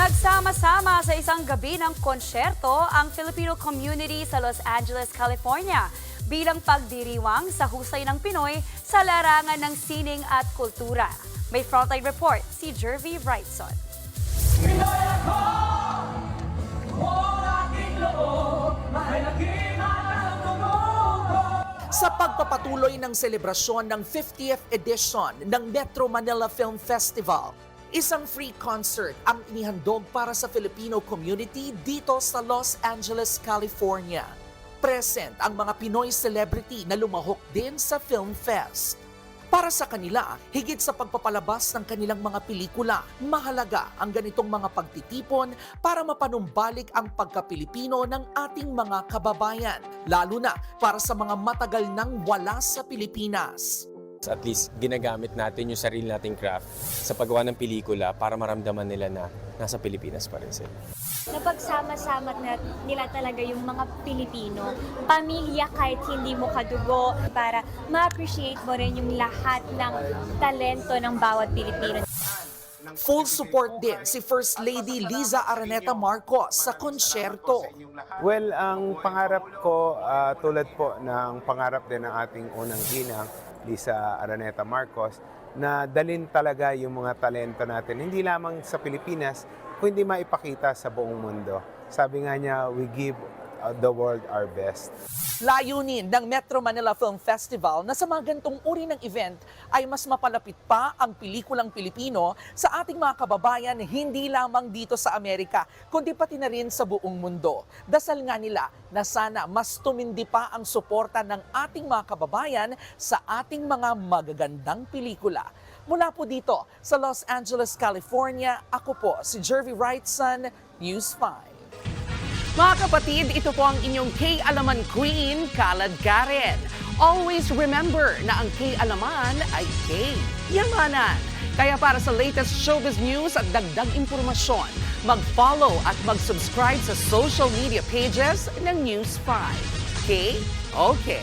Nagsama-sama sa isang gabi ng konsyerto ang Filipino community sa Los Angeles, California bilang pagdiriwang sa husay ng Pinoy sa larangan ng sining at kultura. May frontline report si Jervy Wrightson. Sa pagpapatuloy ng selebrasyon ng 50th edition ng Metro Manila Film Festival, isang free concert ang inihandog para sa Filipino community dito sa Los Angeles, California. Present ang mga Pinoy celebrity na lumahok din sa Film Fest. Para sa kanila, higit sa pagpapalabas ng kanilang mga pelikula, mahalaga ang ganitong mga pagtitipon para mapanumbalik ang pagka-Pilipino ng ating mga kababayan, lalo na para sa mga matagal nang wala sa Pilipinas. At least ginagamit natin yung sarili nating craft sa paggawa ng pelikula para maramdaman nila na nasa Pilipinas pa rin sila. Napagsama-sama nila talaga yung mga Pilipino, pamilya kahit hindi mo kadugo, para ma-appreciate mo rin yung lahat ng talento ng bawat Pilipino. Full support din si First Lady Liza Araneta Marcos sa konsyerto. Well, ang pangarap ko, tulad po ng pangarap din ng ating unang ginang, Liza Araneta Marcos, na dalhin talaga yung mga talento natin, hindi lamang sa Pilipinas, kundi maipakita sa buong mundo. Sabi nga niya, we give the world our best. Layunin ng Metro Manila Film Festival na sa mga gantong uri ng event ay mas mapalapit pa ang pelikulang Pilipino sa ating mga kababayan hindi lamang dito sa Amerika, kundi pati na rin sa buong mundo. Dasal nga nila na sana mas tumindi pa ang suporta ng ating mga kababayan sa ating mga magagandang pelikula. Mula po dito sa Los Angeles, California, ako po si Jervy Wrightson, News 5. Mga kapatid, ito po ang inyong K-Alaman Queen, Kalad Karen. Always remember na ang K-Alaman ay K-Yamanan. Kaya para sa latest showbiz news at dagdag impormasyon, mag-follow at mag-subscribe sa social media pages ng News 5. Okay?